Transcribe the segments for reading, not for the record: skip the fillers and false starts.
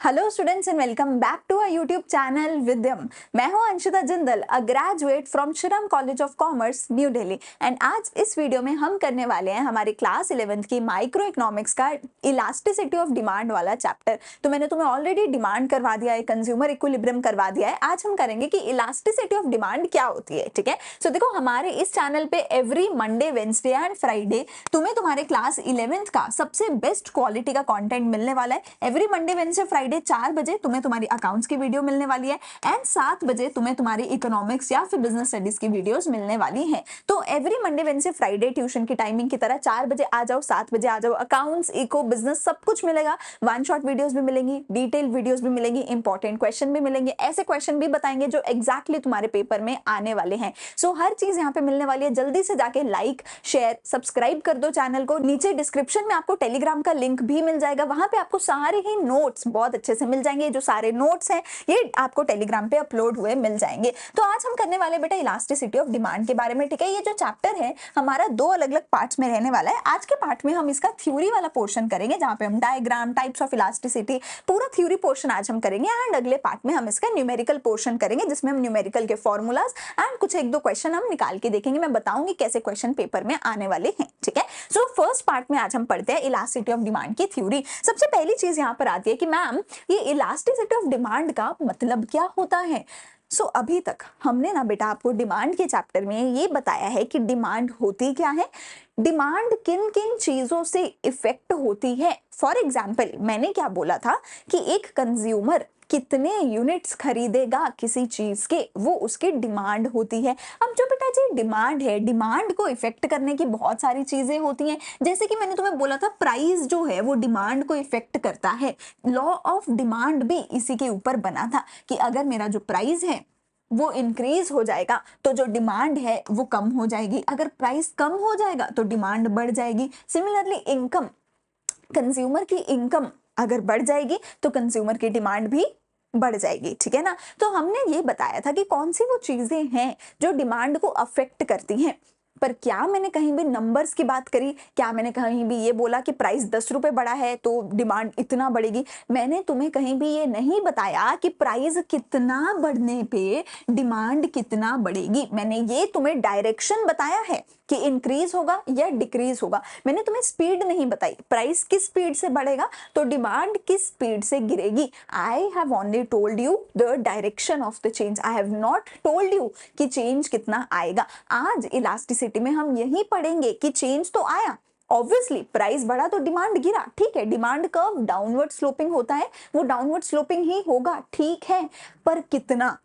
Hello students and welcome back to our YouTube channel Vidyam. मैं हूं Anshita Jindal, a graduate from Shriram college of commerce new Delhi. And आज इस video में हम करने वाले हैं हमारे क्लास 11th की माइक्रो इकोनॉमिक्स का इलास्टिसिटी ऑफ डिमांड वाला चैप्टर। तो मैंने तुम्हें ऑलरेडी डिमांड करवा दिया है, कंज्यूमर इक्विलिब्रियम करवा दिया है। आज हम करेंगे कि इलास्टिसिटी ऑफ डिमांड क्या होती है। ठीक है, सो देखो हमारे इस चैनल पे every Monday, Wednesday and Friday तुम्हें तुम्हारे क्लास 11th का सबसे बेस्ट क्वालिटी का कंटेंट मिलने वाला है। एवरी मंडे, वेंसडे, फ्राइडे 4 बजे तुम्हें तुम्हारी अकाउंट्स की वीडियो मिलने वाली है एंड 7 बजे तुम्हें तुम्हारी इकोनॉमिक्स या फिर बिजनेस स्टडीज की वीडियोस मिलने वाली हैं। तो every Monday, Wednesday, Friday tuition की टाइमिंग की तरह 4 बजे आ जाओ, 7 बजे आ जाओ। अकाउंट्स, इको, बिजनेस सब कुछ मिलेगा। वन शॉट वीडियोस भी मिलेंगी, डिटेल वीडियोस भी मिलेंगी, इंपॉर्टेंट क्वेश्चन भी मिलेंगे। ऐसे क्वेश्चन भी बताएंगे जो एग्जैक्टली तुम्हारे पेपर में आने वाले हैं। सो हर चीज यहाँ पे मिलने वाली है। जल्दी से जाके लाइक, शेयर, सब्सक्राइब कर दो चैनल को। नीचे डिस्क्रिप्शन में आपको टेलीग्राम का लिंक भी मिल जाएगा, वहां पे आपको सारे ही नोट्स बहुत अच्छे से मिल जाएंगे। जो सारे नोट्स हैं ये आपको टेलीग्राम पे अपलोड हुए मिल जाएंगे। तो आज हम करने वाले बेटा इलास्टिसिटी ऑफ डिमांड के बारे में। ठीक है, ये जो चैप्टर है हमारा 2 अलग अलग पार्ट्स में रहने वाला है। आज के पार्ट में हम इसका थ्योरी वाला पोर्शन करेंगे, जहां पे हम डायग्राम, टाइप्स ऑफ इलास्टिसिटी, पूरा थ्योरी पोर्शन आज हम करेंगे। एंड अगले पार्ट में हम इसका न्यूमेरिकल पोर्शन करेंगे, जिसमें हम न्यूमेरिकल के फॉर्मूलाज एंड कुछ 1-2 क्वेश्चन हम निकाल के देखेंगे। मैं बताऊंगी कैसे क्वेश्चन पेपर में आने वाले हैं। ठीक है, सो फर्स्ट पार्ट में आज हम पढ़ते हैं इलास्टिसिटी ऑफ डिमांड की थ्योरी। सबसे पहली चीज यहाँ पर आती है कि मैम ये इलास्टिसिटी ऑफ डिमांड का मतलब क्या होता है। अभी तक हमने ना बेटा आपको डिमांड के चैप्टर में ये बताया है कि डिमांड होती क्या है, डिमांड किन किन चीजों से इफेक्ट होती है। फॉर एग्जाम्पल मैंने क्या बोला था कि एक कंज्यूमर कितने यूनिट्स खरीदेगा किसी चीज के, वो उसकी डिमांड होती है। अब जो बेटा जी डिमांड है, डिमांड को इफेक्ट करने की बहुत सारी चीजें होती हैं। जैसे कि मैंने तुम्हें बोला था प्राइस जो है वो डिमांड को इफेक्ट करता है। लॉ ऑफ डिमांड भी इसी के ऊपर बना था कि अगर मेरा जो प्राइस है वो इंक्रीज हो जाएगा तो जो डिमांड है वो कम हो जाएगी। अगर प्राइस कम हो जाएगा तो डिमांड बढ़ जाएगी। सिमिलरली इनकम, कंज्यूमर की इनकम अगर बढ़ जाएगी तो कंज्यूमर की डिमांड भी बढ़ जाएगी। ठीक है ना, तो हमने ये बताया था कि कौन सी वो चीजें हैं जो डिमांड को अफेक्ट करती हैं। पर क्या मैंने कहीं भी नंबर्स की बात करी? क्या मैंने कहीं भी ये बोला कि प्राइस 10 रुपए बढ़ा है तो डिमांड इतना बढ़ेगी? मैंने तुम्हें कहीं भी ये नहीं बताया कि प्राइस कितना बढ़ने पे डिमांड कितना बढ़ेगी। मैंने ये तुम्हें डायरेक्शन बताया है कि इंक्रीज होगा या डिक्रीज होगा। मैंने तुम्हें स्पीड नहीं बताई, प्राइस किस स्पीड से बढ़ेगा तो डिमांड किस स्पीड से गिरेगी। I have only told you the direction of the change, I have not told you कि चेंज कितना आएगा। आज इलास्टिसिटी में हम यही पढ़ेंगे कि चेंज तो आया, ऑब्वियसली प्राइस बढ़ा तो डिमांड गिरा। ठीक है, डिमांड कर्व डाउनवर्ड स्लोपिंग होता है, वो डाउनवर्ड स्लोपिंग ही होगा। ठीक है, पर कितना?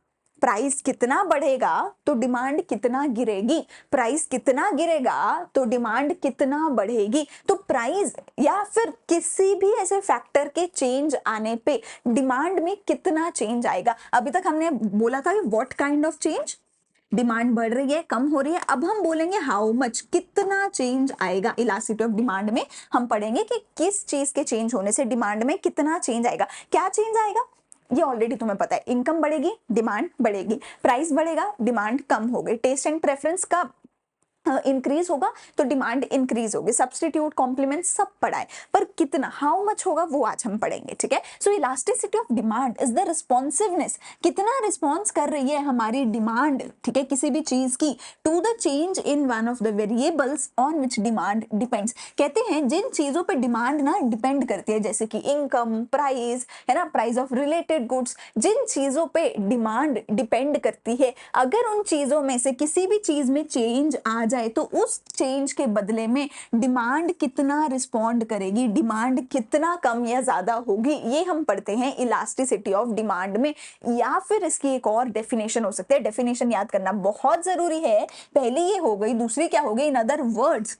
प्राइस कितना बढ़ेगा तो डिमांड कितना गिरेगी, प्राइस कितना गिरेगा तो डिमांड कितना बढ़ेगी। तो प्राइस या फिर किसी भी ऐसे फैक्टर के चेंज आने पे डिमांड में कितना चेंज आएगा। अभी तक हमने बोला था what kind of change, demand बढ़ रही है, कम हो रही है। अब हम बोलेंगे हाउ मच, कितना चेंज आएगा। इलास्टिसिटी ऑफ डिमांड में हम पढ़ेंगे कि किस चीज के चेंज होने से डिमांड में कितना चेंज आएगा। क्या चेंज आएगा ये ऑलरेडी तुम्हें पता है, इनकम बढ़ेगी, डिमांड बढ़ेगी, प्राइस बढ़ेगा, डिमांड कम हो गई, टेस्ट एंड प्रेफरेंस का इंक्रीज होगा तो डिमांड इंक्रीज होगी, सब्स्टिट्यूट, कॉम्प्लीमेंट सब पढ़ा है। पर कितना, हाउ मच होगा वो आज हम पढ़ेंगे। ठीक है, so elasticity of demand is the responsiveness, कितना रिस्पॉन्स कर रही है हमारी डिमांड, ठीक है, किसी भी चीज की, to the change in one of the variables on which demand depends. कहते हैं जिन चीजों पे डिमांड ना डिपेंड करती है, जैसे कि इनकम, प्राइस है ना, प्राइस ऑफ रिलेटेड गुड्स, जिन चीजों पे डिमांड डिपेंड करती है, अगर उन चीजों में से किसी भी चीज में चेंज आ जाए तो उस चेंज के बदले में डिमांड कितना रिस्पॉन्ड करेगी, डिमांड कितना कम या ज्यादा होगी, ये हम पढ़ते हैं इलास्टिसिटी ऑफ डिमांड में। या फिर इसकी एक और डेफिनेशन हो सकती है, डेफिनेशन याद करना बहुत जरूरी है। पहली ये हो गई, दूसरी क्या हो गई, in other words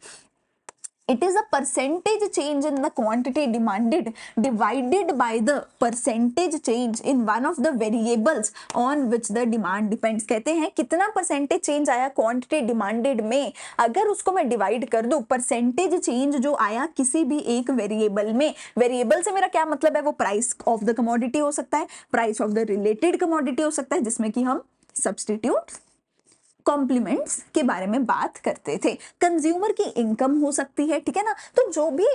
it is a percentage change in the quantity demanded divided by the percentage change in one of the variables on which the demand depends। कहते हैं कितना परसेंटेज चेंज आया क्वांटिटी डिमांडेड में, अगर उसको मैं divide कर दूं, परसेंटेज चेंज जो आया किसी भी एक वेरिएबल में, वेरिएबल से मेरा क्या मतलब है, वो प्राइस ऑफ द कमोडिटी हो सकता है, price of the related commodity हो सकता है, जिसमें कि हम सब्स्टिट्यूट, कॉम्प्लीमेंट्स के बारे में बात करते थे। कंज्यूमर की इनकम हो सकती है, ठीक है ना। तो जो भी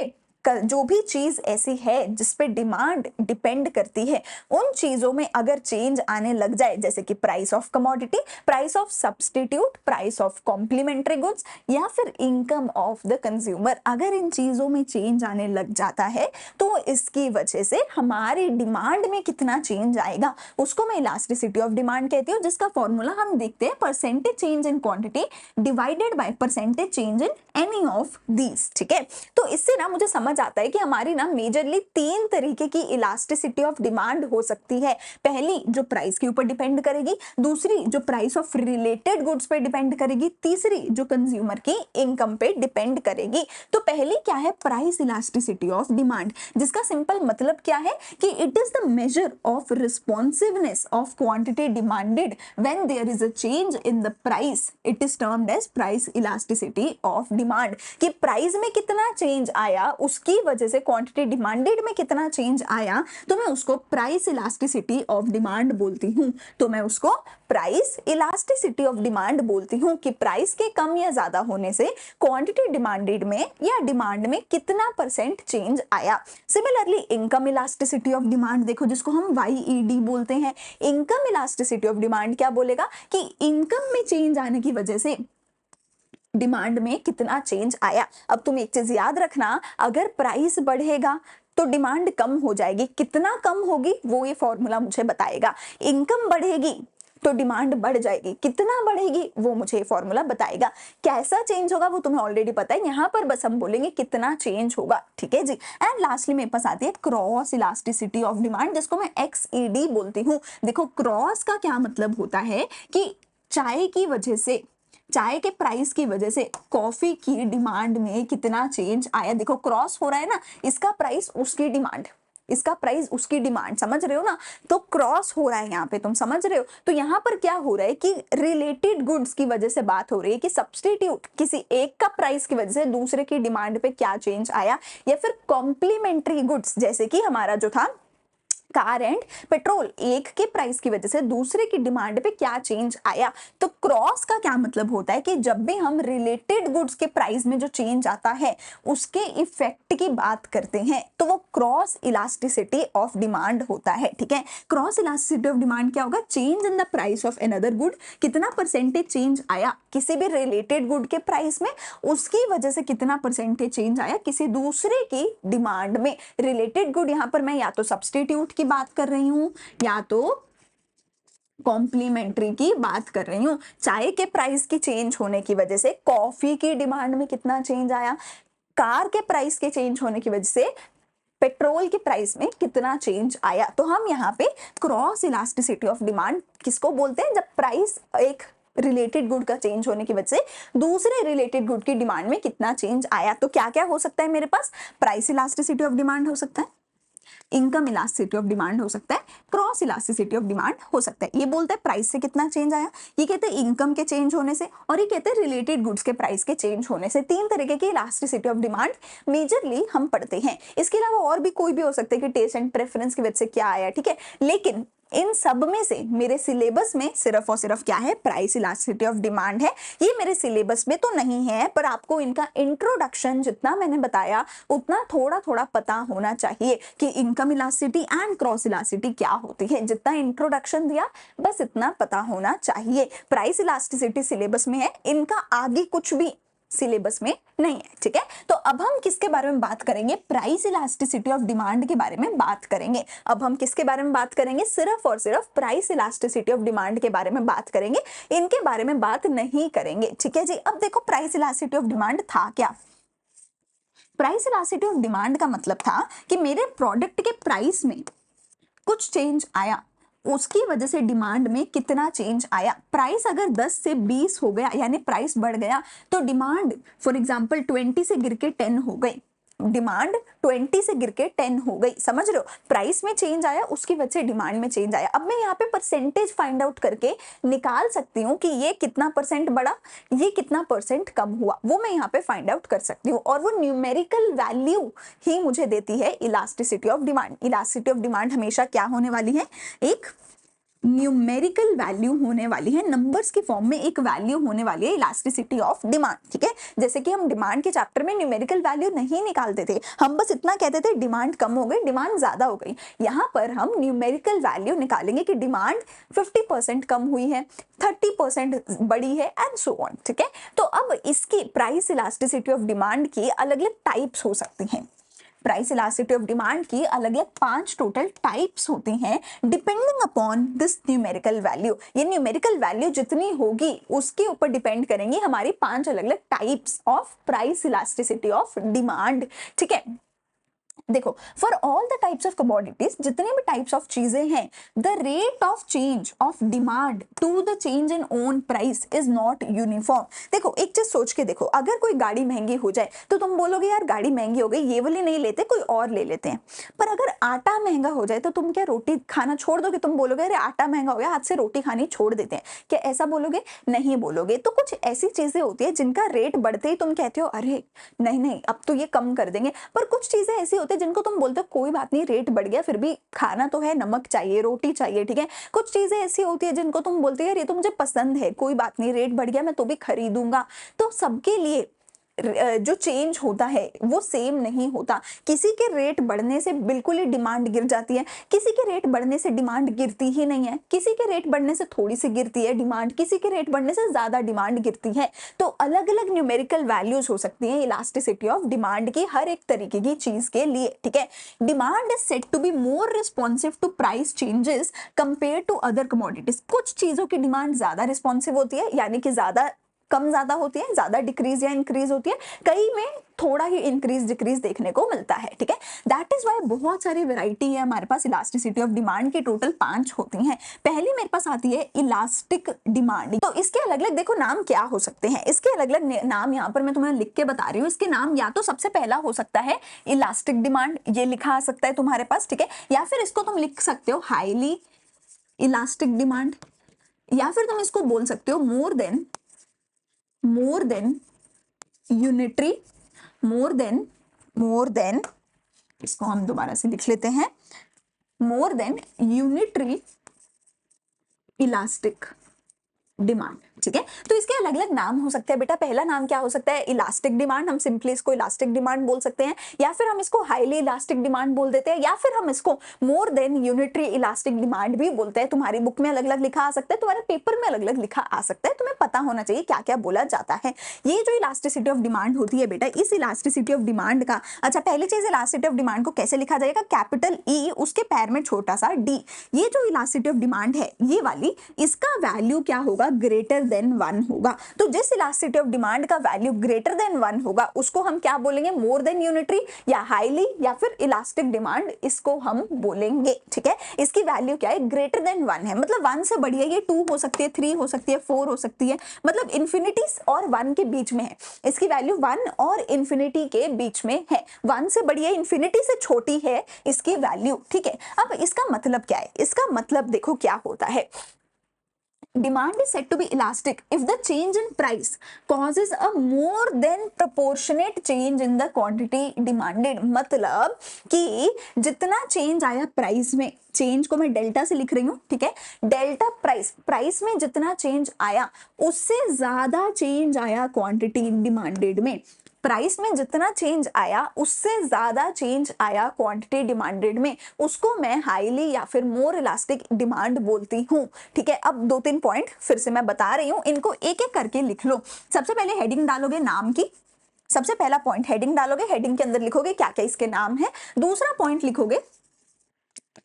जो भी चीज ऐसी है जिस पे डिमांड डिपेंड करती है, उन चीजों में अगर चेंज आने लग जाए, जैसे कि price of commodity, price of substitute, price of complementary goods या फिर इनकम ऑफ द कंज्यूमर, अगर इन चीजों में चेंज आने लग जाता है तो इसकी वजह से हमारी डिमांड में कितना चेंज आएगा उसको मैं इलास्टिसिटी ऑफ डिमांड कहती हूँ, जिसका फॉर्मूला हम देखते हैं percentage change in quantity divided by percentage change in any of these. ठीक है, तो इससे ना मुझे समझ आता है कि हमारी ना मेजरली 3 तरीके की इलास्टिसिटी ऑफ डिमांड हो सकती है। पहली जो प्राइस के ऊपर डिपेंड करेगी, दूसरी जो प्राइस ऑफ रिलेटेड गुड्स पे डिपेंड करेगी, तीसरी जो कंज्यूमर की इनकम पे डिपेंड करेगी। तो पहली क्या है, प्राइस इलास्टिसिटी ऑफ डिमांड, जिसका सिंपल मतलब क्या है कि it is the measure of responsiveness of quantity demanded when there is a change in the price, it is termed as price elasticity of demand. कि प्राइस में कितना चेंज आया, उसकी वजह से क्वांटिटी डिमांडेड में कितना चेंज आया, तो मैं उसको प्राइस इलास्टिसिटी ऑफ डिमांड बोलती हूँ। तो मैं उसको प्राइस इलास्टिसिटी ऑफ डिमांड बोलती हूँ कि प्राइस के कम या ज्यादा होने से क्वांटिटी डिमांडेड में या डिमांड में कितना परसेंट चेंज आया। Similarly income elasticity of demand देखो, जिसको हम YED बोलते हैं। इनकम इलास्टिसिटी ऑफ डिमांड क्या बोलेगा कि इनकम में चेंज आने की वजह से डिमांड में कितना चेंज आया। अब तुम एक चीज याद रखना, अगर प्राइस बढ़ेगा तो डिमांड कम हो जाएगी, कितना कम होगी वो ये फॉर्मूला मुझे बताएगा। इनकम बढ़ेगी तो डिमांड बढ़ जाएगी, कितना बढ़ेगी वो मुझे फॉर्मूला बताएगा। कैसा चेंज होगा वो तुम्हें ऑलरेडी पता है, यहाँ पर बस हम बोलेंगे कितना चेंज होगा। ठीक है जी। एंड लास्टली मेरे पास आती है क्रॉस इलास्टिसिटी ऑफ डिमांड, जिसको मैं XED बोलती हूँ। देखो क्रॉस का क्या मतलब होता है कि चाय की वजह से, चाय के प्राइस की वजह से कॉफी की डिमांड में कितना चेंज आया। देखो क्रॉस हो रहा है ना, इसका प्राइस उसकी डिमांड, इसका प्राइस उसकी डिमांड, समझ रहे हो ना। तो क्रॉस हो रहा है यहाँ पे, तुम समझ रहे हो। तो यहाँ पर क्या हो रहा है कि रिलेटेड गुड्स की वजह से बात हो रही है कि सब्स्टिट्यूट किसी एक का प्राइस की वजह से दूसरे की डिमांड पे क्या चेंज आया, या फिर कॉम्प्लीमेंट्री गुड्स जैसे कि हमारा जो था कार एंड पेट्रोल, एक के प्राइस की वजह से दूसरे की डिमांड पे क्या चेंज आया। तो क्रॉस का क्या मतलब होता है कि जब भी हम रिलेटेड गुड्स के प्राइस में जो चेंज आता है उसके इफेक्ट की बात करते हैं तो वो क्रॉस इलास्टिसिटी ऑफ डिमांड होता है। ठीक है, क्रॉस इलास्टिसिटी ऑफ डिमांड क्या होगा, change in the price of another good, कितना परसेंटेज चेंज आया किसी भी रिलेटेड गुड के प्राइस में, उसकी वजह से कितना परसेंटेज चेंज आया किसी दूसरे की डिमांड में। रिलेटेड गुड यहाँ पर मैं या तो सब्स्टिट्यूट की बात कर रही हूं या तो कॉम्प्लीमेंट्री की बात कर रही हूं। चाय के प्राइस की चेंज होने की वजह से कॉफी की डिमांड में कितना चेंज आया, कार के प्राइस के चेंज होने की वजह से पेट्रोल के प्राइस में कितना चेंज आया। तो हम यहाँ पे क्रॉस इलास्टिसिटी ऑफ डिमांड किसको बोलते हैं, जब प्राइस एक रिलेटेड गुड का चेंज होने की वजह से दूसरे रिलेटेड गुड की डिमांड में कितना चेंज आया। तो क्या क्या हो सकता है मेरे पास, प्राइस इलास्टिसिटी ऑफ डिमांड हो सकता है, इनकम इलास्टिसिटी ऑफ डिमांड हो सकता है, क्रॉस इलास्टिसिटी ऑफ डिमांड हो सकता है। ये बोलता है प्राइस से कितना चेंज आया, ये कहते हैं इनकम के चेंज होने से, और ये कहते हैं रिलेटेड गुड्स के प्राइस के चेंज होने से। 3 तरीके की इलास्टिसिटी ऑफ डिमांड मेजरली हम पढ़ते हैं। इसके अलावा और भी कोई भी हो सकता है कि टेस्ट एंड प्रेफरेंस की वजह से क्या आया। ठीक है, लेकिन इन सब में से मेरे सिलेबस में सिर्फ और सिर्फ क्या है, प्राइस इलास्टिसिटी ऑफ डिमांड है। ये मेरे सिलेबस में तो नहीं है, पर आपको इनका इंट्रोडक्शन जितना मैंने बताया उतना थोड़ा थोड़ा पता होना चाहिए कि income elasticity and cross elasticity क्या होती है। जितना इंट्रोडक्शन दिया बस इतना पता होना चाहिए। प्राइस इलास्टिसिटी सिलेबस में है, इनका आगे कुछ भी सिलेबस में नहीं है। ठीक है, तो अब हम किसके बारे में बात करेंगे, प्राइस इलास्टिसिटी ऑफ डिमांड के बारे में बात करेंगे। अब हम किसके बारे में बात करेंगे, सिर्फ और सिर्फ प्राइस इलास्टिसिटी ऑफ डिमांड के बारे में बात करेंगे, इनके बारे में बात नहीं करेंगे। ठीक है जी। अब देखो प्राइस इलास्टिसिटी ऑफ डिमांड था क्या। प्राइस इलास्टिसिटी ऑफ डिमांड का मतलब था कि मेरे प्रोडक्ट के प्राइस में कुछ चेंज आया, उसकी वजह से डिमांड में कितना चेंज आया। प्राइस अगर 10 से 20 हो गया यानी प्राइस बढ़ गया तो डिमांड फॉर एग्जांपल 20 से गिर के 10 हो गई, डिमांड 20 से गिर के 10 हो गई। समझ रहे हो, प्राइस में चेंज आया उसकी वजह से डिमांड में चेंज आया। अब मैं यहाँ पे परसेंटेज फाइंड आउट करके निकाल सकती हूँ कि ये कितना परसेंट बढ़ा, ये कितना परसेंट कम हुआ, वो मैं यहाँ पे फाइंड आउट कर सकती हूँ, और वो न्यूमेरिकल वैल्यू ही मुझे देती है elasticity of demand. Elasticity of demand हमेशा क्या होने वाली है, एक न्यूमेरिकल वैल्यू होने वाली है, नंबर्स की फॉर्म में एक वैल्यू होने वाली है इलास्टिसिटी ऑफ डिमांड, ठीक है। जैसे कि हम डिमांड के चैप्टर में न्यूमेरिकल वैल्यू नहीं निकालते थे, हम बस इतना कहते थे डिमांड कम हो गई, डिमांड ज्यादा हो गई। यहाँ पर हम न्यूमेरिकल वैल्यू निकालेंगे कि डिमांड 50% कम हुई है, 30% बढ़ी है एंड सो ऑन, ठीक है। तो अब इसकी प्राइस इलास्टिसिटी ऑफ डिमांड की अलग अलग टाइप्स हो सकती हैं। प्राइस इलास्टिसिटी ऑफ डिमांड की अलग अलग 5 टोटल टाइप्स होती हैं depending upon this numerical value. ये न्यूमेरिकल वैल्यू जितनी होगी उसके ऊपर डिपेंड करेंगी हमारी 5 अलग अलग types of price elasticity of demand, ठीक है। देखो, for all the types of commodities, जितने भी टाइप्स ऑफ चीजें हैं, the rate of change of demand to the change in own price is not uniform. देखो, एक चीज सोच के देखो, अगर कोई गाड़ी महंगी हो जाए तो तुम बोलोगे यार गाड़ी महंगी हो गई, ये वाली नहीं लेते, कोई और ले लेते हैं। पर अगर आटा महंगा हो जाए तो तुम क्या रोटी खाना छोड़ दोगे? तुम बोलोगे अरे आटा महंगा हो गया, आज से रोटी खानी छोड़ देते हैं, क्या ऐसा बोलोगे? नहीं बोलोगे। तो कुछ ऐसी चीजें होती है जिनका रेट बढ़ते ही तुम कहते हो अरे नहीं नहीं अब तो ये कम कर देंगे। पर कुछ चीजें ऐसी होती है जिनको तुम बोलते हो कोई बात नहीं, रेट बढ़ गया फिर भी खाना तो है, नमक चाहिए, रोटी चाहिए, ठीक है। कुछ चीजें ऐसी होती है जिनको तुम बोलते हो यार ये तो मुझे पसंद है, कोई बात नहीं, रेट बढ़ गया मैं तो भी खरीदूंगा। तो सबके लिए जो चेंज होता है वो सेम नहीं होता। किसी के रेट बढ़ने से बिल्कुल ही डिमांड गिर जाती है, किसी के रेट बढ़ने से डिमांड गिरती ही नहीं है, किसी के रेट बढ़ने से थोड़ी सी गिरती है डिमांड, किसी के रेट बढ़ने से ज्यादा डिमांड गिरती है। तो अलग अलग न्यूमेरिकल वैल्यूज हो सकती हैं इलास्टिसिटी ऑफ डिमांड की हर एक तरीके की चीज के लिए, ठीक है। Demand is said to be more responsive to price changes compare to other commodities. कुछ चीजों की डिमांड ज्यादा रिस्पॉन्सिव होती है, यानी कि ज्यादा कम ज्यादा होती है, ज्यादा डिक्रीज या इंक्रीज होती है, कई में थोड़ा ही इंक्रीज डिक्रीज देखने को मिलता है, ठीक है। दैट इज वाई बहुत सारी वैरायटी है हमारे पास इलास्टिसिटी ऑफ डिमांड की, टोटल 5 होती हैं। पहली मेरे पास आती है इलास्टिक डिमांड। तो इसके अलग अलग देखो नाम क्या हो सकते हैं, इसके अलग अलग नाम यहाँ पर मैं तुम्हें लिख के बता रही हूँ। इसके नाम या तो सबसे पहला हो सकता है इलास्टिक डिमांड, ये लिखा आ सकता है तुम्हारे पास, ठीक है। या फिर इसको तुम लिख सकते हो हाईली इलास्टिक डिमांड, या फिर तुम इसको बोल सकते हो more than unitary, more than इसको हम दोबारा से लिख लेते हैं, more than unitary elastic demand, ठीक है। तो इसके अलग अलग नाम हो सकते हैं बेटा। पहला नाम क्या हो सकता है? इलास्टिक डिमांड, हम सिंपली इसको इलास्टिक डिमांड बोल सकते हैं, या फिर हम इसको हाईली इलास्टिक डिमांड बोल देते हैं, या फिर हम इसको more than unitary elastic demand भी बोलते हैं। तुम्हारी बुक में अलग अलग लिखा आ सकता है, तुम्हारे पेपर में अलग अलग लिखा आ सकता है, तुम्हें पता होना चाहिए क्या क्या बोला जाता है। ये जो इलास्टिसिटी ऑफ डिमांड होती है बेटा, इस इलास्टिसिटी ऑफ डिमांड का, अच्छा पहली चीज इलास्टिसिटी ऑफ डिमांड को कैसे लिखा जाएगा? कैपिटल ई, उसके पैर में छोटा सा डी। ये जो इलास्टिसिटी ऑफ डिमांड है ये वाली, इसका वैल्यू क्या होगा? ग्रेटर देन 1 होगा। तो जिस इलास्टिसिटी ऑफ डिमांड का वैल्यू ग्रेटर देन 1 होगा उसको हम क्या बोलेंगे? मोर देन यूनिटरी या हाईली या फिर इलास्टिक डिमांड इसको हम बोलेंगे, ठीक है। इसकी वैल्यू क्या है? ग्रेटर देन 1 है, मतलब 1 से बढ़ी है, ये 2 हो सकती है, 3 हो सकती है, 4 हो सकती है, मतलब इंफिनिटी और 1 के बीच में है। इसकी वैल्यू 1 और इंफिनिटी के बीच में है, 1 से बढ़ी है, इंफिनिटी से छोटी है इसकी वैल्यू, ठीक है। अब इसका मतलब क्या है? इसका मतलब देखो क्या होता है, demand is said to be elastic if the change in price causes a more than proportionate change in the quantity demanded। मतलब कि जितना चेंज आया प्राइस में, चेंज को मैं डेल्टा से लिख रही हूँ, ठीक है, डेल्टा प्राइस में जितना चेंज आया उससे ज्यादा चेंज आया क्वांटिटी डिमांडेड में। प्राइस में जितना चेंज आया उससे ज्यादा चेंज आया क्वांटिटी डिमांडेड में, उसको मैं हाईली या फिर मोर इलास्टिक डिमांड बोलती हूँ, ठीक है। अब 2-3 पॉइंट फिर से मैं बता रही हूँ, इनको एक एक करके लिख लो। सबसे पहले हेडिंग डालोगे नाम की, सबसे पहला पॉइंट हेडिंग डालोगे, हेडिंग के अंदर लिखोगे क्या क्या इसके नाम है। दूसरा पॉइंट लिखोगे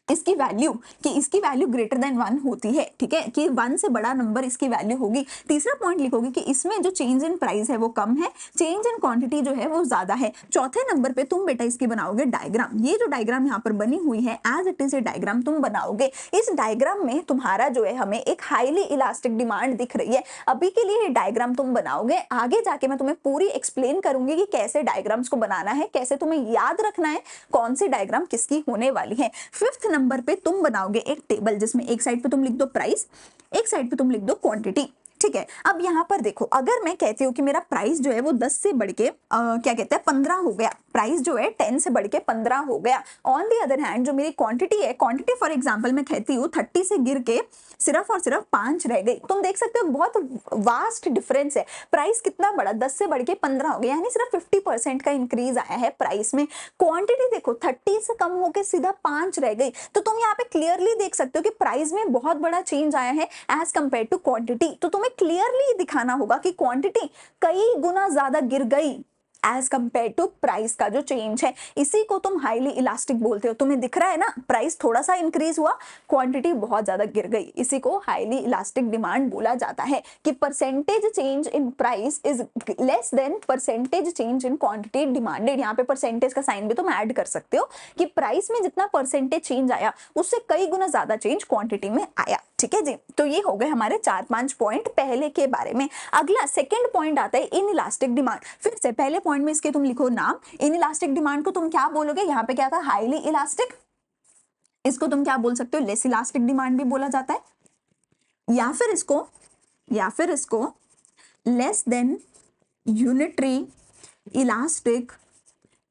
इसकी वैल्यू, कि इसकी वैल्यू ग्रेटर देन 1 होती है, ठीक है, कि 1 से बड़ा नंबर इसकी वैल्यू होगी। तीसरा पॉइंट लिखोगे कि इसमें जो चेंज इन प्राइस है वो कम है, चेंज इन क्वांटिटी जो है वो ज्यादा है। चौथे नंबर पे तुम बेटा इसकी बनाओगे डायग्राम। ये जो डायग्राम यहाँ पर बनी हुई है as it is a diagram तुम बनाओगे। इस डायग्राम में तुम्हारा जो है हमें एक हाईली इलास्टिक डिमांड दिख रही है। अभी के लिए ये डायग्राम तुम बनाओगे, आगे जाके मैं तुम्हें पूरी एक्सप्लेन करूंगी कि कैसे डायग्राम्स को बनाना है, कैसे तुम्हें याद रखना है कौन सी डायग्राम किसकी होने वाली है। 5th नंबर पे तुम बनाओगे एक टेबल जिसमें एक साइड पे तुम लिख दो प्राइस, एक साइड पे तुम लिख दो क्वांटिटी। ठीक है। अब यहाँ पर देखो, अगर मैं कहती हूँ कि मेरा प्राइस जो है वो 10 से बढ़ के क्या कहते हैं 15 हो गया, प्राइस जो है 10 से बढ़ के 15 हो गया। ऑन दी अदर हैंड जो मेरी क्वांटिटी है, क्वांटिटी फॉर एग्जांपल मैं कहती हूँ 30 से गिर के सिर्फ और सिर्फ 5 रह गई। तुम देख सकते हो बहुत वास्ट डिफरेंस है। प्राइस कितना बढ़ा, 10 से बढ़ के 15 हो गया, यानी सिर्फ 50% का इंक्रीज आया है प्राइस में। क्वांटिटी देखो 30 से कम होकर सीधा 5 रह गई। तो तुम यहाँ पे क्लियरली देख सकते हो कि प्राइस में बहुत बड़ा चेंज आया है एज कंपेयर टू क्वांटिटी। तो तुम्हें क्लियरली दिखाना होगा कि क्वांटिटी कई गुना ज्यादा गिर गई एज कंपेयर टू प्राइस का जो चेंज है। इसी को तुम हाईली इलास्टिक बोलते हो। तुम्हें दिख रहा है ना, प्राइस थोड़ा सा इंक्रीज हुआ, क्वांटिटी बहुत ज्यादा गिर गई। इसी को हाईली इलास्टिक डिमांड बोला जाता है कि percentage change in price is less than percentage change in quantity demanded. यहाँ पे परसेंटेज का साइन भी तुम ऐड कर सकते हो कि प्राइस में जितना परसेंटेज चेंज आया उससे कई गुना ज्यादा चेंज क्वांटिटी में आया। ठीक है जी, तो ये हो गए हमारे 4-5 पॉइंट पहले के बारे में। अगला सेकंड पॉइंट आता है इन इलास्टिक डिमांड। फिर से पहले पॉइंट में इसके तुम लिखो नाम। इन इलास्टिक डिमांड को तुम क्या बोलोगे, यहाँ पे क्या था, हाईली इलास्टिक। इसको तुम क्या बोल सकते हो, लेस इलास्टिक डिमांड भी बोला जाता है, या फिर इसको less than unitary elastic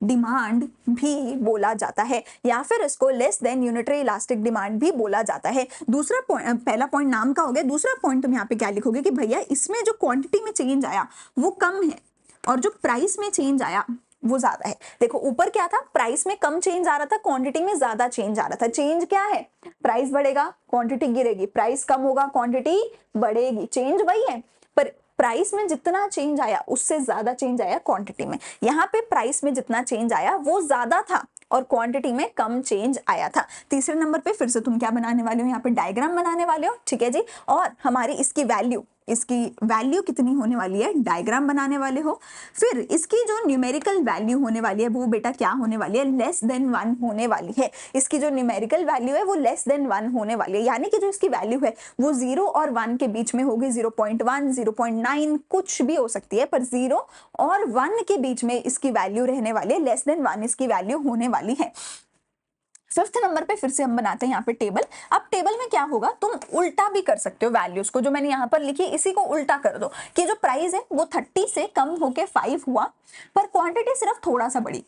demand भी बोला जाता है, या फिर इसको less than unitary elastic demand भी बोला जाता है। दूसरा पॉइंट, पहला पॉइंट नाम का हो गया। दूसरा पॉइंट तुम यहाँ पे क्या लिखोगे कि भैया इसमें जो क्वांटिटी में चेंज आया वो कम है और जो प्राइस में चेंज आया वो ज्यादा है। देखो ऊपर क्या था, प्राइस में कम चेंज आ रहा था, क्वांटिटी में ज्यादा चेंज आ रहा था। चेंज क्या है, प्राइस बढ़ेगा क्वांटिटी गिरेगी, प्राइस कम होगा क्वांटिटी बढ़ेगी। चेंज वही है, पर प्राइस में जितना चेंज आया उससे ज्यादा चेंज आया क्वांटिटी में। यहाँ पे प्राइस में जितना चेंज आया वो ज्यादा था और क्वांटिटी में कम चेंज आया था। तीसरे नंबर पे फिर से तुम क्या बनाने वाले हो, यहाँ पे डायग्राम बनाने वाले हो। ठीक है जी, और हमारी इसकी वैल्यू कितनी होने वाली है, डायग्राम बनाने वाले हो। फिर इसकी जो न्यूमेरिकल वैल्यू होने वाली है वो बेटा क्या होने वाली है, लेस देन 1 होने वाली है। इसकी जो न्यूमेरिकल वैल्यू है वो लेस देन 1 होने वाली है, यानी कि जो इसकी वैल्यू है वो 0 और 1 के बीच में होगी। 0.1, 0.9 कुछ भी हो सकती है, पर 0 और 1 के बीच में इसकी वैल्यू रहने वाली है। लेस देन 1 इसकी वैल्यू होने वाली है। फिफ्थ नंबर पे फिर से हम बनाते हैं यहाँ पे टेबल। अब टेबल में क्या होगा, तुम उल्टा भी कर सकते हो वैल्यूज को। जो मैंने यहाँ पर लिखी इसी को उल्टा कर दो कि जो प्राइस है वो 30 से कम होके 5 हुआ, पर क्वांटिटी सिर्फ थोड़ा सा बढ़ी।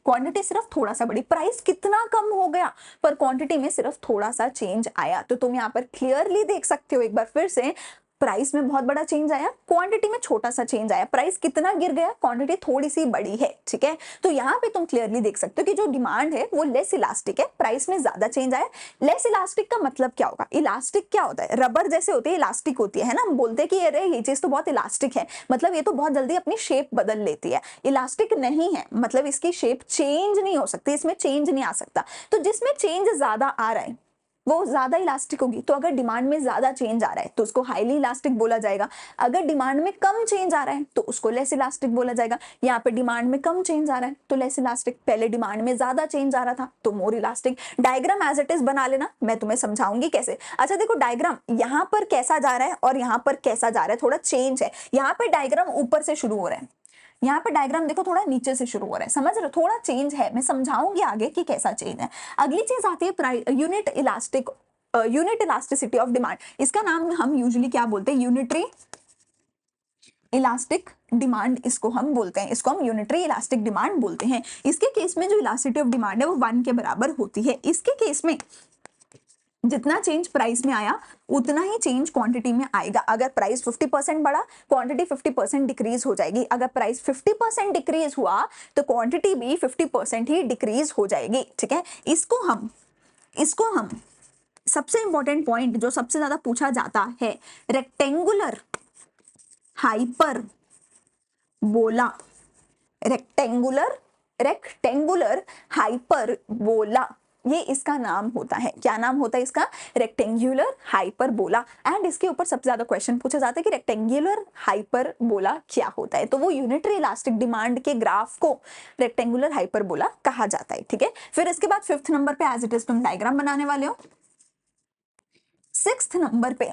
प्राइस कितना कम हो गया, पर क्वांटिटी में सिर्फ थोड़ा सा चेंज आया। तो तुम यहाँ पर क्लियरली देख सकते हो एक बार फिर से, प्राइस में बहुत बड़ा चेंज आया, क्वांटिटी में छोटा सा चेंज आया। प्राइस कितना गिर गया, क्वांटिटी थोड़ी सी बढ़ी है। ठीक है, तो यहाँ पे तुम क्लियरली देख सकते हो कि जो डिमांड है वो लेस इलास्टिक है, प्राइस में ज्यादा चेंज आया। लेस इलास्टिक का मतलब क्या होगा, इलास्टिक क्या होता है, रबर जैसे होती है, इलास्टिक होती है ना। हम बोलते हैं कि अरे ये चीज तो बहुत इलास्टिक है, मतलब ये तो बहुत जल्दी अपनी शेप बदल लेती है। इलास्टिक नहीं है, मतलब इसकी शेप चेंज नहीं हो सकती, इसमें चेंज नहीं आ सकता। तो जिसमें चेंज ज्यादा आ रहा है वो ज्यादा इलास्टिक होगी। तो अगर डिमांड में ज्यादा चेंज आ रहा है तो उसको हाईली इलास्टिक बोला जाएगा। अगर डिमांड में कम चेंज आ रहा है तो उसको लेस इलास्टिक बोला जाएगा। यहाँ पे डिमांड में कम चेंज आ रहा है तो लेस इलास्टिक, पहले डिमांड में ज्यादा चेंज आ रहा था तो more elastic. Diagram as it is बना लेना, मैं तुम्हें समझाऊंगी कैसे। अच्छा देखो डायग्राम यहाँ पर कैसा जा रहा है और यहाँ पर कैसा जा रहा है, थोड़ा चेंज है। यहाँ पे डायग्राम ऊपर से शुरू हो रहा है, यहाँ पे डायग्राम देखो थोड़ा नीचे से शुरू हो रहा है, समझ रहे हो, थोड़ा चेंज है। मैं समझाऊंगी आगे कि कैसा चेंज है। अगली चीज आती है यूनिट इलास्टिसिटी ऑफ डिमांड। इसका नाम हम यूजुअली क्या बोलते हैं, यूनिटरी इलास्टिक डिमांड इसको हम बोलते हैं। इसको हम यूनिटरी इलास्टिक डिमांड बोलते हैं। इसके केस में जो इलास्टिसिटी ऑफ डिमांड है वो 1 के बराबर होती है। इसके केस में जितना चेंज प्राइस में आया उतना ही चेंज क्वांटिटी में आएगा। अगर प्राइस 50% बढ़ा, क्वांटिटी 50% डिक्रीज हो जाएगी। अगर प्राइस 50% डिक्रीज हुआ तो क्वांटिटी भी 50% ही डिक्रीज हो जाएगी। ठीक है, इसको हम सबसे इंपॉर्टेंट पॉइंट जो सबसे ज्यादा पूछा जाता है, रेक्टेंगुलर हाइपरबोला। रेक्टेंगुलर हाइपरबोला, ये इसका नाम होता है। क्या नाम होता है इसका, रेक्टेंगुलर हाइपरबोला। एंड इसके ऊपर सबसे ज्यादा क्वेश्चन पूछा जाता है कि रेक्टेंगुलर हाइपरबोला क्या होता है, तो वो यूनिटरी इलास्टिक डिमांड के ग्राफ को रेक्टेंगुलर हाइपरबोला कहा जाता है। ठीक है, फिर इसके बाद 5th नंबर पे एज इट इज तुम डायग्राम बनाने वाले हो। 6th नंबर पे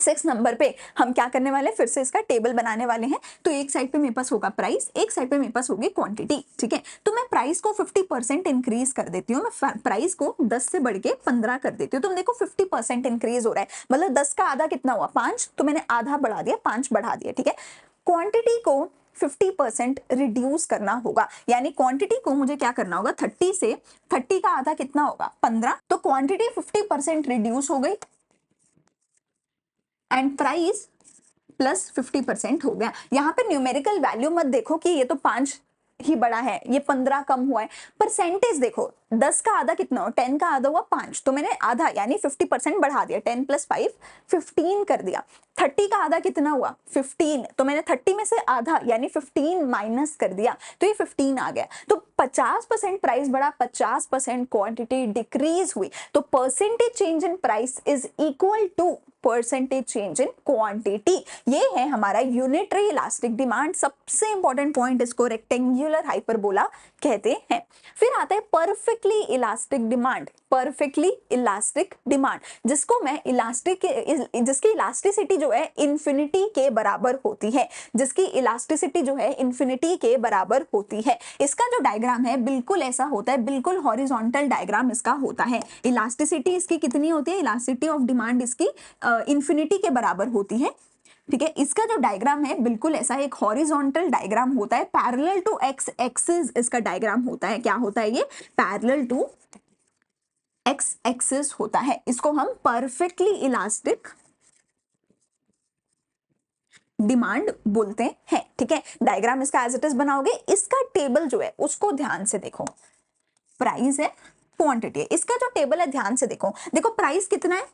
6 नंबर पे हम क्या करने वाले हैं, फिर से इसका टेबल बनाने वाले हैं। तो एक साइड पे मेरे पास होगा प्राइस, एक साइड पे मेरे पास होगी क्वांटिटी, ठीक है। तो मैं प्राइस को 50% इंक्रीज कर देती हूँ, मैं प्राइस को 10 से बढ़ के 15 कर देती हूँ। तुम देखो 50% इंक्रीज हो रहा है, मतलब 10 का आधा कितना हुआ, 5, तो मैंने आधा बढ़ा दिया, 5 बढ़ा दिया, ठीक है। क्वांटिटी को 50% रिड्यूस करना होगा, यानी क्वांटिटी को मुझे क्या करना होगा, 30 से 30 का आधा कितना होगा, 15। तो क्वांटिटी 50% रिड्यूस हो गई एंड प्राइस प्लस 50% हो गया। यहाँ पे न्यूमेरिकल वैल्यू मत देखो कि ये तो 5 ही बड़ा है, ये 15 कम हुआ है। परसेंटेज देखो, 10 का आधा कितना हो, 10 का आधा हुआ 5, तो मैंने आधा यानी 50% बढ़ा दिया, 10 + 5 15 कर दिया। 30 का आधा कितना हुआ, 15, तो मैंने 30 में से आधा यानी 15 माइनस कर दिया, तो ये 15 आ गया। तो 50% प्राइस बढ़ा, 50% क्वांटिटी डिक्रीज हुई। तो percentage change in price is equal to percentage change in quantity. ये है हमारा यूनिटरी इलास्टिक डिमांड। सबसे इंपॉर्टेंट पॉइंट, इसको रेक्टेंगुलर हाइपरबोला कहते हैं। फिर आता है perfectly elastic demand. Perfectly elastic demand जिसको मैं जिसकी इलास्टिसिटी जो है इन्फिनिटी के बराबर होती है, जिसकी इलास्टिसिटी जो है इन्फिनिटी के बराबर होती है। इसका जो डायग्राम है बिल्कुल ऐसा होता है, बिल्कुल हॉरिजॉन्टल डायग्राम इसका होता है। इलास्टिसिटी इसकी कितनी होती है, इलास्टिसिटी ऑफ डिमांड इसकी इन्फिनिटी के बराबर होती है, ठीक है। इसका जो डायग्राम है बिल्कुल ऐसा एक हॉरिजॉन्टल डायग्राम होता है, पैरेलल टू एक्स एक्सिस इसका डायग्राम होता है। क्या होता है ये, पैरेलल टू एक्स एक्सिस होता है। इसको हम परफेक्टली इलास्टिक डिमांड बोलते हैं, ठीक है। डायग्राम इसका एज इट इज बनाओगे, इसका टेबल जो है उसको ध्यान से देखो। प्राइस है, क्वांटिटी है, इसका जो टेबल है ध्यान से देखो। देखो प्राइस कितना है,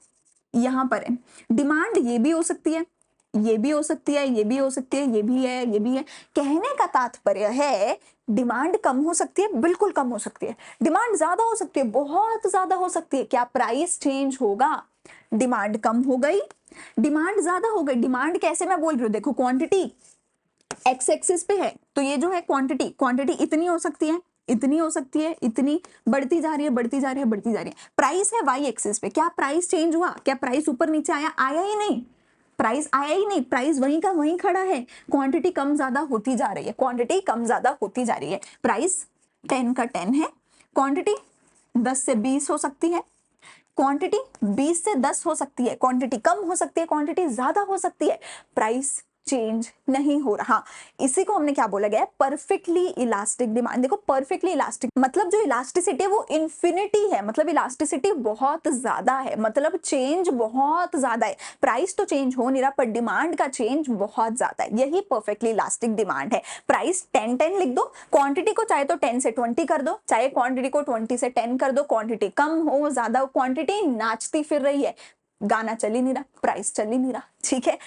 यहां पर है। डिमांड ये भी हो सकती है, ये भी हो सकती है, ये भी हो सकती है, ये भी है, ये भी है। कहने का तात्पर्य है डिमांड कम हो सकती है, बिल्कुल कम हो सकती है। डिमांड ज्यादा हो सकती है, बहुत ज्यादा हो सकती है। क्या प्राइस चेंज होगा, डिमांड कम हो गई, डिमांड ज्यादा हो गई। डिमांड कैसे मैं बोल रही हूँ, देखो क्वांटिटी एक्स एक्सिस पे है, तो ये जो है क्वांटिटी, क्वांटिटी इतनी हो सकती है, इतनी हो सकती है, इतनी बढ़ती जा रही है, बढ़ती जा रही है, बढ़ती जा रही है। प्राइस है वाई एक्सिस पे, क्या प्राइस चेंज हुआ, क्या प्राइस ऊपर नीचे आया, आया ही नहीं, प्राइस आया ही नहीं, प्राइस वहीं का वहीं खड़ा है। क्वांटिटी कम ज्यादा होती जा रही है, क्वांटिटी कम ज्यादा होती जा रही है। प्राइस 10 का 10 है, क्वांटिटी 10 से 20 हो सकती है, क्वांटिटी 20 से 10 हो सकती है, क्वांटिटी कम हो सकती है, क्वांटिटी ज्यादा हो सकती है, प्राइस चेंज नहीं हो रहा। इसी को हमने क्या बोला गया है, परफेक्टली इलास्टिक डिमांड। देखो परफेक्टली इलास्टिक मतलब जो इलास्टिसिटी है वो इन्फिनिटी है, मतलब इलास्टिसिटी बहुत ज्यादा है, मतलब चेंज बहुत ज्यादा है। प्राइस तो चेंज हो नहीं रहा पर डिमांड का चेंज बहुत ज्यादा है, यही परफेक्टली इलास्टिक डिमांड है। प्राइस 10-10 लिख दो, क्वांटिटी को चाहे तो 10 से 20 कर दो, चाहे क्वांटिटी को 20 से 10 कर दो। क्वांटिटी कम हो ज्यादा हो, क्वांटिटी नाचती फिर रही है, गाना चल ही नहीं रहा, प्राइस चल ही नहीं रहा, ठीक है।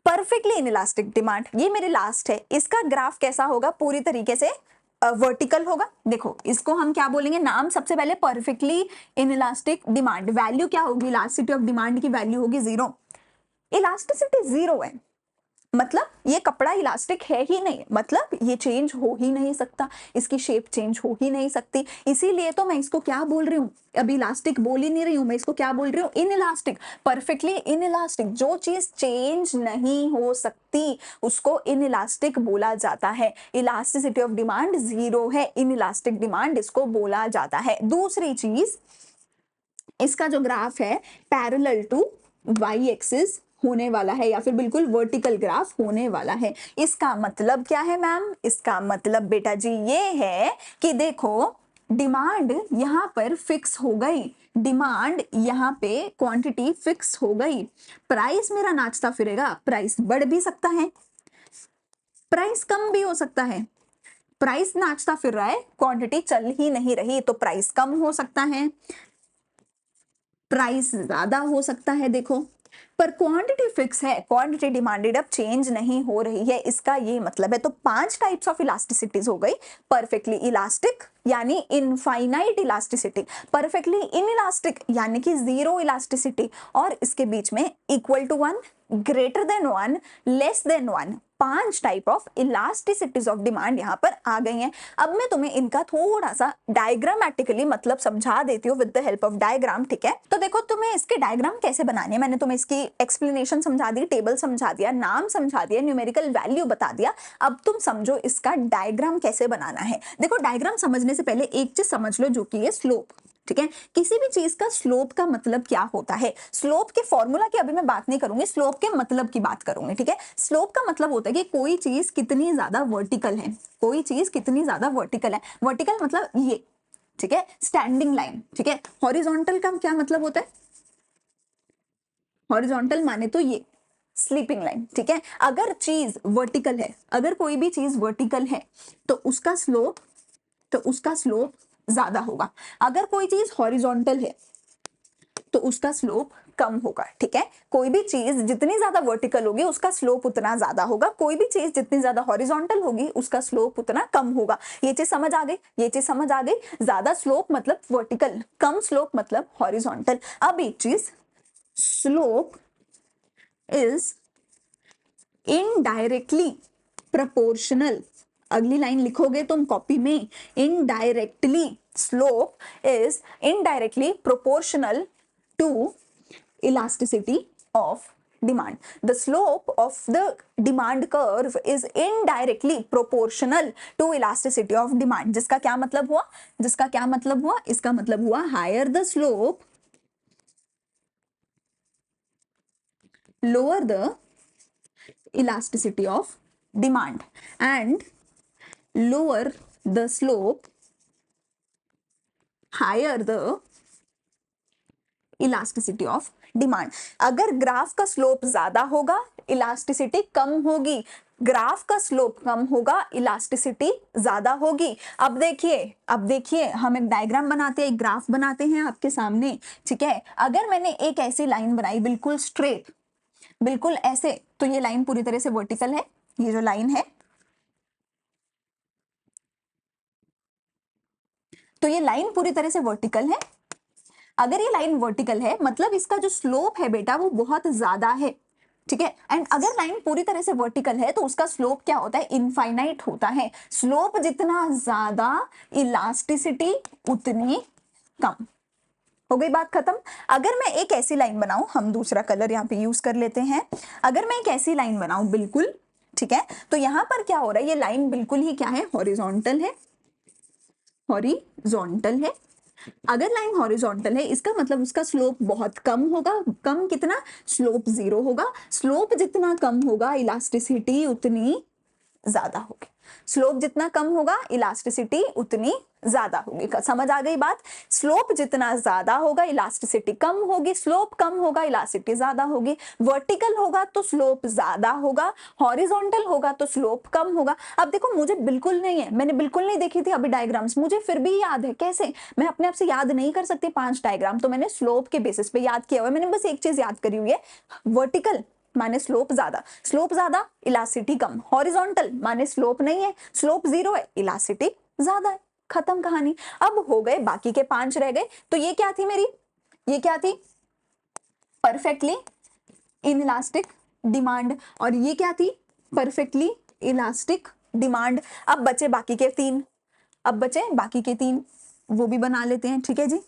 परफेक्टली इनइलास्टिक डिमांड, ये मेरे लास्ट है। इसका ग्राफ कैसा होगा, पूरी तरीके से वर्टिकल होगा। देखो इसको हम क्या बोलेंगे, नाम सबसे पहले परफेक्टली इनइलास्टिक डिमांड। वैल्यू क्या होगी, इलास्टिसिटी ऑफ डिमांड की वैल्यू होगी 0। इलास्टिसिटी 0 है, मतलब ये कपड़ा इलास्टिक है ही नहीं, मतलब ये चेंज हो ही नहीं सकता, इसकी शेप चेंज हो ही नहीं सकती। इसीलिए तो मैं इसको क्या बोल रही हूँ, अभी इलास्टिक बोल ही नहीं रही हूँ, मैं इसको क्या बोल रही हूँ, इनइलास्टिक। परफेक्टली इनइलास्टिक, जो चीज चेंज नहीं हो सकती उसको इनइलास्टिक बोला जाता है। इलास्टिसिटी ऑफ डिमांड 0 है, इनइलास्टिक डिमांड इसको बोला जाता है। दूसरी चीज, इसका जो ग्राफ है पैरेलल टू वाई एक्सिस होने वाला है, या फिर बिल्कुल वर्टिकल ग्राफ होने वाला है। इसका मतलब क्या है मैम, इसका मतलब बेटा जी ये है कि देखो डिमांड यहाँ पर फिक्स हो गई, डिमांड यहाँ पे क्वांटिटी फिक्स हो गई, प्राइस मेरा नाचता फिरेगा, प्राइस बढ़ भी सकता है, प्राइस कम भी हो सकता है। प्राइस नाचता फिर रहा है, क्वांटिटी चल ही नहीं रही, तो प्राइस कम हो सकता है, प्राइस ज्यादा हो सकता है। देखो पर क्वांटिटी फिक्स है, क्वांटिटी डिमांडेड अब चेंज नहीं हो रही है, इसका ये मतलब है। तो 5 टाइप्स ऑफ इलास्टिसिटीज हो गई, परफेक्टली इलास्टिक यानी इनफाइनाइट इलास्टिसिटी, परफेक्टली इनइलास्टिक यानी कि 0 इलास्टिसिटी, और इसके बीच में equal to 1, greater than 1, less than 1, 5 type of elasticities of demand यहाँ पर आ गई हैं। अब मैं तुम्हें इनका थोड़ा सा डायग्रामेटिकली मतलब समझा देती हूँ with the help of diagram, ठीक है। तो देखो तुम्हें इसके डायग्राम कैसे बनाने हैं, मैंने तुम्हें इसकी एक्सप्लेनेशन समझा दी, टेबल समझा दिया, नाम समझा दिया, न्यूमेरिकल वैल्यू बता दिया। अब तुम समझो इसका डायग्राम कैसे बनाना है। देखो डायग्राम समझने से पहले एक चीज समझ लो जो कि है स्लोप, ठीक है। किसी भी चीज का स्लोप का मतलब क्या होता है, स्लोप के फॉर्मूला की अभी मैं बात नहीं करूंगी, स्लोप के मतलब की बात करूंगी, ठीक है। स्लोप का मतलब होता है कि कोई चीज कितनी ज्यादा वर्टिकल है, कोई चीज कितनी ज्यादा वर्टिकल है। वर्टिकल मतलब ये, ठीक है, स्टैंडिंग लाइन, ठीक है। हॉरिजॉन्टल का क्या मतलब होता है, हॉरिजॉन्टल माने तो ये स्लीपिंग लाइन, ठीक है। अगर चीज वर्टिकल है, अगर कोई भी चीज वर्टिकल है तो उसका स्लोप ज्यादा होगा। अगर कोई चीज हॉरिजॉन्टल है तो उसका स्लोप कम होगा, ठीक है। कोई भी चीज जितनी ज्यादा वर्टिकल होगी उसका स्लोप उतना ज्यादा होगा, कोई भी चीज जितनी ज्यादा हॉरिजॉन्टल होगी उसका स्लोप उतना कम होगा। ये चीज समझ आ गई, ये चीज समझ आ गई। ज्यादा स्लोप मतलब वर्टिकल, कम स्लोप मतलब हॉरिजॉन्टल। अब एक चीज, स्लोप इज इनडायरेक्टली प्रोपोर्शनल, अगली लाइन लिखोगे तुम कॉपी में, indirectly, slope is indirectly proportional to elasticity of demand. The slope of the demand curve is indirectly proportional to elasticity of demand. जिसका क्या मतलब हुआ, जिसका क्या मतलब हुआ, इसका मतलब हुआ higher the slope, lower the elasticity of demand, and lower the slope, higher the elasticity of demand. अगर ग्राफ का स्लोप ज्यादा होगा इलास्टिसिटी कम होगी, ग्राफ का स्लोप कम होगा इलास्टिसिटी ज्यादा होगी। अब देखिए हम एक डायग्राम बनाते हैं, एक ग्राफ बनाते हैं आपके सामने, ठीक है। अगर मैंने एक ऐसी लाइन बनाई बिल्कुल स्ट्रेट, बिल्कुल ऐसे, तो ये लाइन पूरी तरह से वर्टिकल है, ये जो लाइन है, तो ये लाइन पूरी तरह से वर्टिकल है। अगर ये लाइन वर्टिकल है मतलब इसका जो स्लोप है बेटा वो बहुत ज्यादा है, ठीक है। एंड अगर लाइन पूरी तरह से वर्टिकल है तो उसका स्लोप क्या होता है, इनफाइनाइट होता है। स्लोप जितना ज्यादा इलास्टिसिटी उतनी कम। हो गई बात खत्म। अगर मैं एक ऐसी लाइन बनाऊं, हम दूसरा कलर यहाँ पे यूज कर लेते हैं, अगर मैं एक ऐसी लाइन बनाऊं बिल्कुल, ठीक है, तो यहां पर क्या हो रहा है, ये लाइन बिल्कुल ही क्या है, हॉरिजॉन्टल है, हॉरिजॉन्टल है। अगर लाइन हॉरिजॉन्टल है इसका मतलब उसका स्लोप बहुत कम होगा, कम कितना, स्लोप 0 होगा। स्लोप जितना कम होगा इलास्टिसिटी उतनी ज्यादा होगी, स्लोप जितना कम होगा इलास्टिसिटी उतनी ज्यादा होगी। समझ आ गई बात। स्लोप जितना ज्यादा होगा इलास्टिसिटी कम होगी, स्लोप कम होगा इलास्टिसिटी ज्यादा होगी। वर्टिकल होगा तो स्लोप ज्यादा होगा, हॉरिजॉन्टल होगा तो स्लोप कम होगा। अब देखो मुझे बिल्कुल नहीं है, मैंने बिल्कुल नहीं देखी थी अभी डायग्राम्स, मुझे फिर भी याद है। कैसे, मैं अपने आप से याद नहीं कर सकती 5 डायग्राम, तो मैंने स्लोप के बेसिस पे याद किया हुआ है। मैंने बस एक चीज याद करी हुई है, वर्टिकल माने स्लोप ज्यादा इलास्टिसिटी कम, हॉरिजॉन्टल माने स्लोप नहीं है, स्लोप 0 है, इलास्टिसिटी ज्यादा है, खत्म कहानी। अब हो गए, बाकी के 5 रह गए। तो ये क्या थी मेरी, ये क्या थी, परफेक्टली इनइलास्टिक डिमांड, और ये क्या थी, परफेक्टली इलास्टिक डिमांड। अब बचे बाकी के 3, अब बचे बाकी के 3, वो भी बना लेते हैं, ठीक है जी।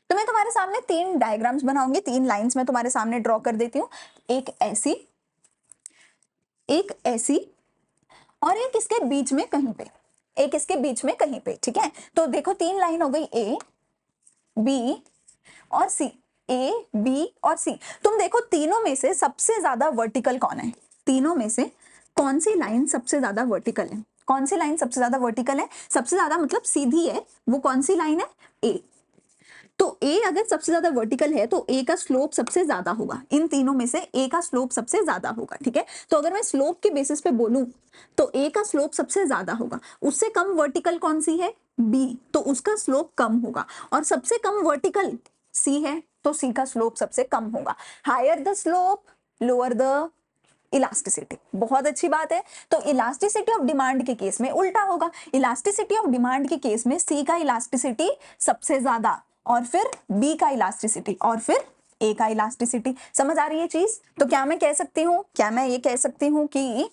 तो मैं तुम्हारे सामने 3 डायग्राम्स बनाऊंगी, 3 लाइंस में तुम्हारे सामने ड्रॉ कर देती हूँ, एक ऐसी, एक ऐसी, और एक इसके बीच में कहीं पे, एक इसके बीच में कहीं पे, ठीक है। तो देखो 3 लाइन हो गई, ए बी और सी, ए बी और सी। तुम देखो तीनों में से सबसे ज्यादा वर्टिकल कौन है, तीनों में से कौन सी लाइन सबसे ज्यादा वर्टिकल है, कौन सी लाइन सबसे ज्यादा वर्टिकल है, सबसे ज्यादा मतलब सीधी है, वो कौन सी लाइन है, ए। तो ए अगर सबसे ज्यादा वर्टिकल है तो ए का स्लोप सबसे ज्यादा होगा, इन तीनों में से ए का स्लोप सबसे ज्यादा होगा, ठीक है। तो अगर मैं स्लोप के बेसिस पे बोलूं तो ए का स्लोप सबसे ज्यादा होगा। उससे कम वर्टिकल कौन सी है, बी, तो उसका स्लोप कम होगा। और सबसे कम वर्टिकल सी है तो सी का स्लोप सबसे कम होगा। Higher the slope lower the elasticity, बहुत अच्छी बात है। तो इलास्टिसिटी ऑफ डिमांड के केस में उल्टा होगा, इलास्टिसिटी ऑफ डिमांड के केस में सी का इलास्टिसिटी सबसे ज्यादा, और फिर बी का इलास्टिसिटी, और फिर ए का इलास्टिसिटी। समझ आ रही है चीज। तो क्या मैं कह सकती हूँ, क्या मैं ये कह सकती हूँ कि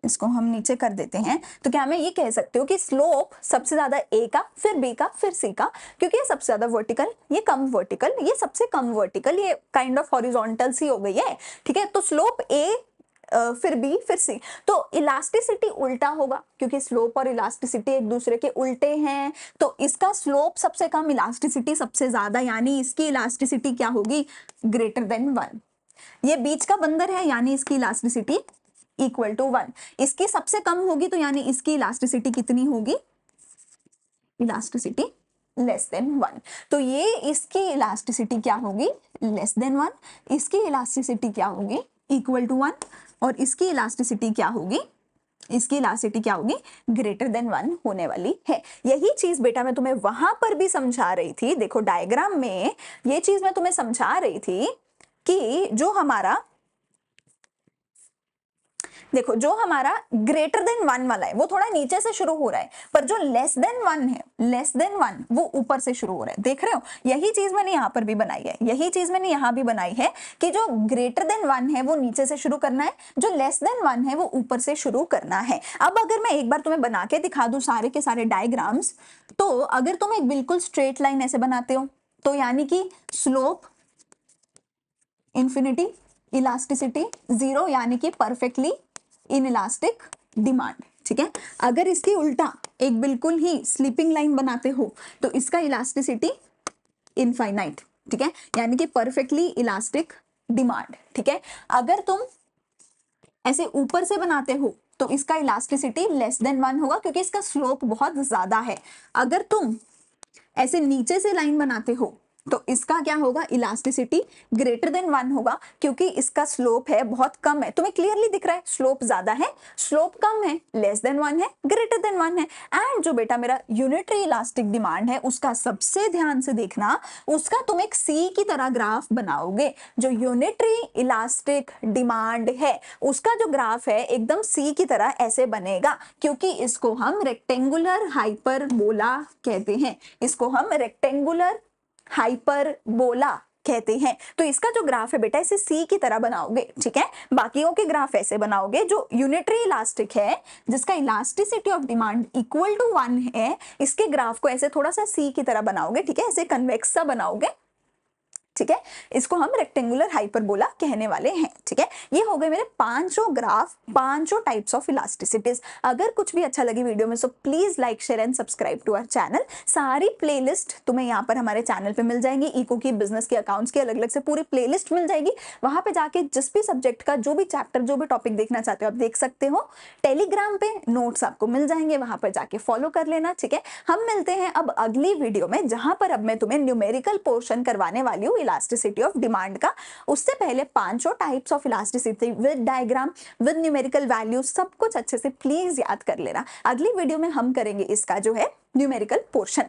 इसको हम नीचे कर देते हैं, तो क्या मैं ये कह सकती हूँ कि स्लोप सबसे ज्यादा ए का, फिर बी का, फिर सी का, क्योंकि ये सबसे ज्यादा वर्टिकल, ये कम वर्टिकल, ये सबसे कम वर्टिकल, ये काइंड ऑफ हॉरिजॉन्टल सी हो गई है, ठीक है। तो स्लोप ए, फिर बी, फिर सी। तो इलास्टिसिटी उल्टा होगा, क्योंकि स्लोप और इलास्टिसिटी एक दूसरे के उल्टे हैं, तो इसका स्लोप सबसे कम, इलास्टिसिटी सबसे ज्यादा, यानी इसकी इलास्टिसिटी क्या होगी, ग्रेटर देन 1। ये बीच का बंदर है, यानी इसकी इलास्टिसिटी इक्वल टू 1। इसकी सबसे कम होगी, तो यानी इसकी इलास्टिसिटी कितनी होगी, इलास्टिसिटी लेस देन 1। तो ये इसकी इलास्टिसिटी क्या होगी, लेस देन 1, इसकी इलास्टिसिटी क्या होगी, इक्वल टू 1, और इसकी इलास्टिसिटी क्या होगी, इसकी इलास्टिसिटी क्या होगी, ग्रेटर देन 1 होने वाली है। यही चीज बेटा मैं तुम्हें वहां पर भी समझा रही थी, देखो डायग्राम में ये चीज मैं तुम्हें समझा रही थी कि जो हमारा, देखो जो हमारा ग्रेटर देन 1 वाला है वो थोड़ा नीचे से शुरू हो रहा है, पर जो लेस देन 1 है, लेस देन 1 वो ऊपर से शुरू हो रहा है, देख रहे हो। यही चीज मैंने यहाँ पर भी बनाई है, यही चीज मैंने यहाँ भी बनाई है कि जो ग्रेटर देन 1 है वो नीचे से शुरू करना है, जो लेस देन 1 है वो ऊपर से शुरू करना है। अब अगर मैं एक बार तुम्हें बना के दिखा दूं सारे के सारे डायग्राम्स, तो अगर तुम एक बिल्कुल स्ट्रेट लाइन ऐसे बनाते हो, तो यानी कि स्लोप इंफिनिटी, इलास्टिसिटी 0, यानी कि परफेक्टली इनइलास्टिक डिमांड, ठीक है। अगर इसकी उल्टा एक बिल्कुल ही स्लीपिंग लाइन बनाते हो, तो इसका इलास्टिसिटी इनफाइनाइट, ठीक है, यानी कि परफेक्टली इलास्टिक डिमांड, ठीक है। अगर तुम ऐसे ऊपर से बनाते हो, तो इसका इलास्टिसिटी लेस देन 1 होगा, क्योंकि इसका स्लोप बहुत ज्यादा है। अगर तुम ऐसे नीचे से लाइन बनाते हो, तो इसका क्या होगा, इलास्टिसिटी ग्रेटर देन 1 होगा, क्योंकि इसका स्लोप है बहुत कम है। तुम्हें क्लियरली दिख रहा है, स्लोप ज्यादा है, स्लोप कम है, लेस देन 1 है, ग्रेटर देन 1 है। एंड जो बेटा मेरा यूनिटरी इलास्टिक डिमांड है, उसका सबसे ध्यान से देखना, उसका तुम एक सी की तरह ग्राफ बनाओगे। जो यूनिटरी इलास्टिक डिमांड है, उसका जो ग्राफ है एकदम सी की तरह ऐसे बनेगा, क्योंकि इसको हम रेक्टेंगुलर हाइपरबोला कहते हैं, इसको हम रेक्टेंगुलर हाइपरबोला कहते हैं। तो इसका जो ग्राफ है बेटा, इसे सी की तरह बनाओगे, ठीक है। बाकियों के ग्राफ ऐसे बनाओगे, जो यूनिटरी इलास्टिक है, जिसका elasticity of demand equal to 1 है, इसके ग्राफ को ऐसे थोड़ा सा सी की तरह बनाओगे, ठीक है, ऐसे कन्वेक्स सा बनाओगे, ठीक है। इसको हम रेक्टेंगुलर हाइपरबोला कहने वाले हैं, ठीक है। ये हो गए मेरे पांचों ग्राफ, पांचों टाइप्स ऑफ इलास्टिसिटीज। अगर कुछ भी अच्छा लगे वीडियो में, so please like, share and subscribe to our channel. सारी प्लेलिस्ट तुम्हें यहाँ पर हमारे चैनल पे मिल जाएंगी, इको की, बिजनेस की, अकाउंट्स की, अलग अलग से पूरी प्लेलिस्ट मिल जाएगी। वहां पे जाके जिस भी सब्जेक्ट का जो भी चैप्टर, जो भी टॉपिक देखना चाहते हो आप देख सकते हो। टेलीग्राम पे नोट्स आपको मिल जाएंगे, वहां पर जाके फॉलो कर लेना, ठीक है। हम मिलते हैं अब अगली वीडियो में, जहां पर अब मैं तुम्हें न्यूमेरिकल पोर्शन करवाने वाली हूँ इलास्टिसिटी ऑफ डिमांड का। उससे पहले पांचों types of elasticity with diagram, with numerical value, सब कुछ अच्छे से प्लीज याद कर लेना। अगली वीडियो में हम करेंगे इसका जो है न्यूमेरिकल पोर्शन।